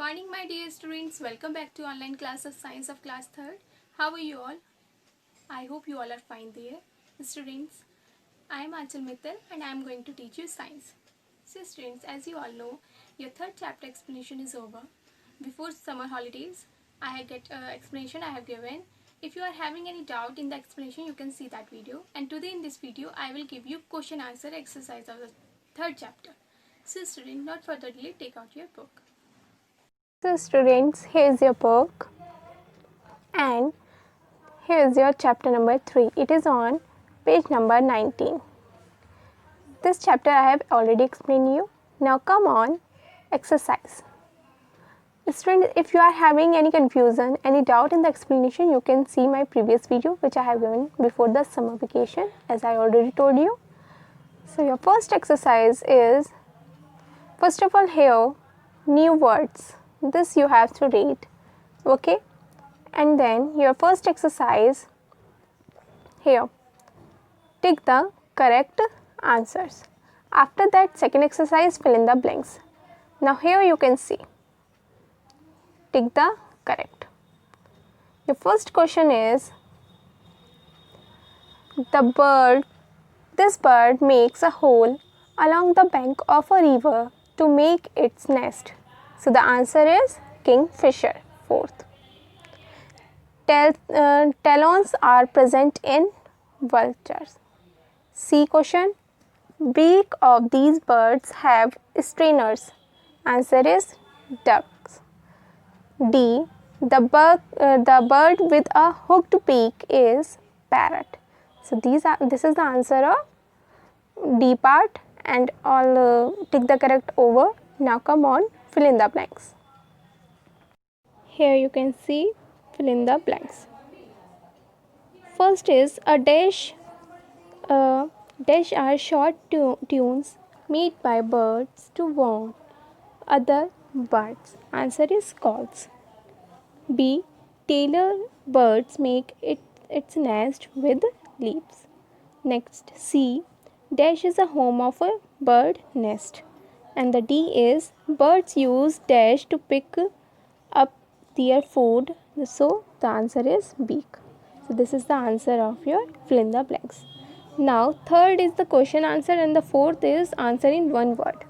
morning, my dear students. Welcome back to online class of Science of class 3rd. How are you all? I hope you all are fine there. Students, I am Achal Mittal and I am going to teach you science. So students, as you all know, your third chapter explanation is over. Before summer holidays, I get explanation I have given. If you are having any doubt in the explanation, you can see that video. And today in this video, I will give you question answer exercise of the third chapter. So student, not further delay, take out your book. So students, here is your book and here is your chapter number 3. It is on page number 19. This chapter I have already explained you. Now come on, exercise. Students, if you are having any confusion, any doubt in the explanation, you can see my previous video which I have given before the summer vacation, as I already told you. So your first exercise is, first of all, here new words. This you have to read, okay? And then your first exercise, here tick the correct answers. After that, second exercise, fill in the blanks. Now here you can see, tick the correct. Your first question is, this bird makes a hole along the bank of a river to make its nest. So the answer is kingfisher. Fourth, talons are present in vultures. C question, beak of these birds have strainers. Answer is ducks. D, the bird with a hooked beak is parrot. So this is the answer of D part, and all tick the correct over. Now come on, fill in the blanks. Here you can see, fill in the blanks. First is a dash. Dash are short tunes made by birds to warn other birds. Answer is calls. B, tailor birds make its nest with leaves. Next, C, dash is a home of a bird nest. And the D is, birds use dash to pick up their food. So the answer is beak. So this is the answer of your fill in the blanks. Now third is the question answer and the fourth is answer in one word.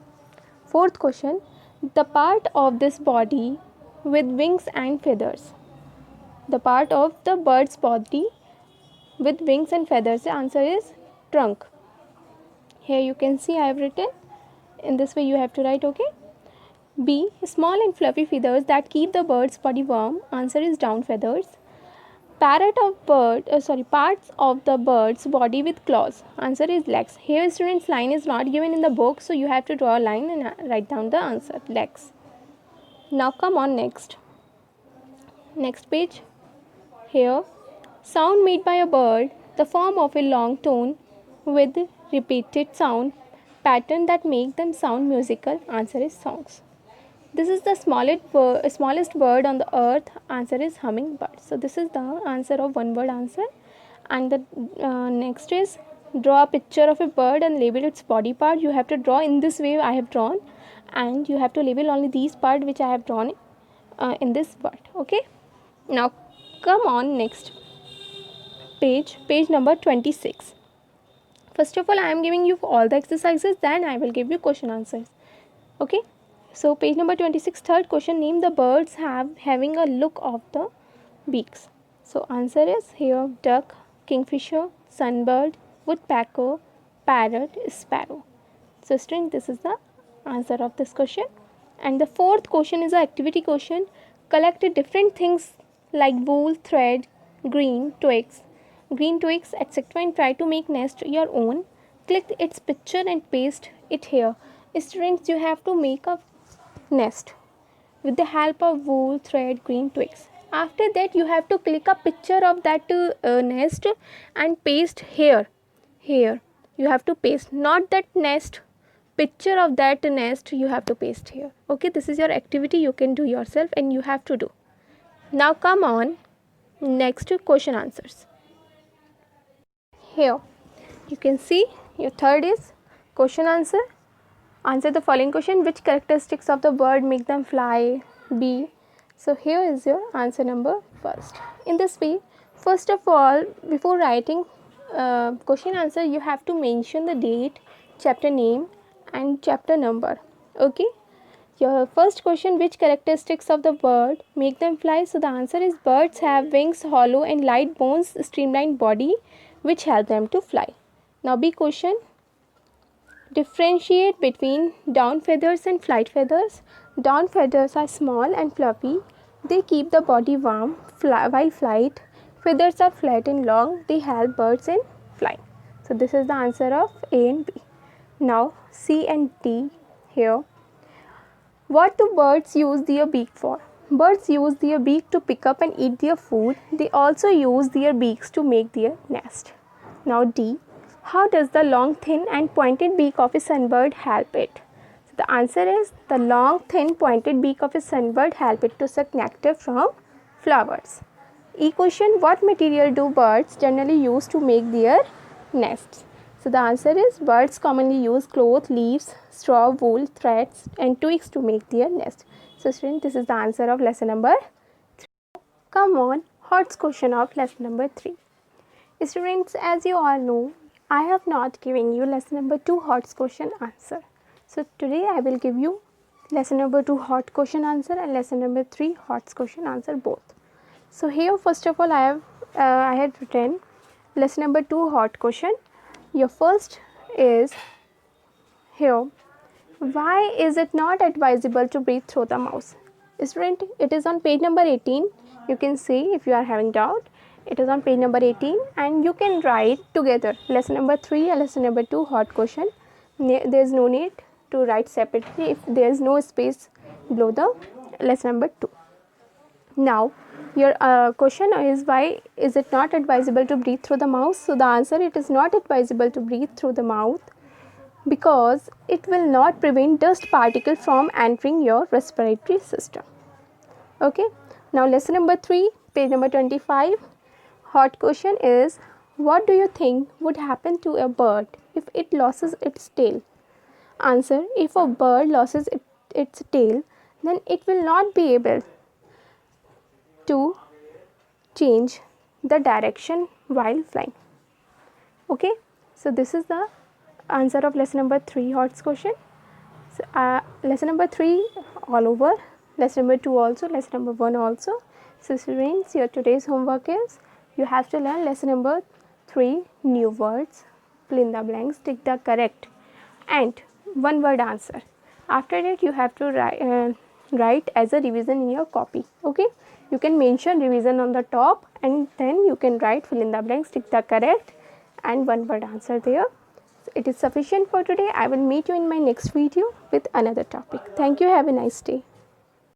Fourth question, the part of this body with wings and feathers. The part of the bird's body with wings and feathers. The answer is trunk. Here you can see I have written. In this way you have to write, okay? B, small and fluffy feathers that keep the bird's body warm. Answer is down feathers. Parts of the bird's body with claws. Answer is legs. Here students, line is not given in the book, so you have to draw a line and write down the answer, legs. Now come on next page. Here, sound made by a bird, the form of a long tone with repeated sound pattern that make them sound musical. Answer is songs. This is the smallest bird on the earth. Answer is hummingbird. So this is the answer of one word answer. And the next is, draw a picture of a bird and label its body part. You have to draw in this way I have drawn, and you have to label only these part which I have drawn in this word. Okay. Now come on next page number 26. First of all, I am giving you all the exercises, then I will give you question answers. Okay. So page number 26, third question, name the birds having a look of the beaks. So answer is here duck, kingfisher, sunbird, woodpecker, parrot, sparrow. So student, this is the answer of this question. And the fourth question is an activity question. Collect different things like wool, thread, green twigs, etc. and try to make nest your own. Click its picture and paste it here. Students, you have to make a nest with the help of wool, thread, green twigs. After that, you have to click a picture of that nest and paste here. You have to paste, not that nest, picture of that nest you have to paste here. Okay, this is your activity, you can do yourself and you have to do. Now come on next question answers. Here you can see your third is question answer. Answer the following question. Which characteristics of the bird make them fly, B. So here is your answer number first. In this way, first of all, before writing question answer, you have to mention the date, chapter name and chapter number. Okay. Your first question, which characteristics of the bird make them fly? So the answer is birds have wings, hollow and light bones, streamlined body which help them to fly. Now B question, differentiate between down feathers and flight feathers. Down feathers are small and fluffy. They keep the body warm while flight. Feathers are flat and long. They help birds in flying. So this is the answer of A and B. Now C and D here. What do birds use their beak for? Birds use their beak to pick up and eat their food. They also use their beaks to make their nest. Now D. How does the long, thin and pointed beak of a sunbird help it? So the answer is the long, thin, pointed beak of a sunbird help it to suck nectar from flowers. E question, what material do birds generally use to make their nests? So the answer is birds commonly use cloth, leaves, straw, wool, threads and twigs to make their nest. So students, this is the answer of lesson number 3. Come on, HOTS question of lesson number 3. Students, as you all know, I have not given you lesson number 2 HOTS question answer. So today I will give you lesson number 2 HOT question answer and lesson number 3 HOTS question answer both. So here first of all I had written lesson number 2 HOT question. Your first is here, why is it not advisable to breathe through the mouth? Student, it is on page number 18. You can see if you are having doubt. It is on page number 18 and you can write together lesson number 3 and lesson number 2 HOT question. There is no need to write separately if there is no space below the lesson number 2. Now your question is, why is it not advisable to breathe through the mouth? So the answer, it is not advisable to breathe through the mouth because it will not prevent dust particle from entering your respiratory system. Okay. Now lesson number 3, page number 25. HOT question is, what do you think would happen to a bird if it loses its tail? Answer, if a bird loses its tail, then it will not be able to change the direction while flying. Okay, so this is the answer of lesson number 3 HOTS question. So, lesson number 3 all over, lesson number 2 also, lesson number 1 also. So students, your today's homework is, you have to learn lesson number 3 new words, fill in the blanks, tick the correct and one word answer. After that you have to write as a revision in your copy. Okay, you can mention revision on the top and then you can write fill in the blanks, tick the correct and one word answer there. So it is sufficient for today. I will meet you in my next video with another topic. Thank you. Have a nice day.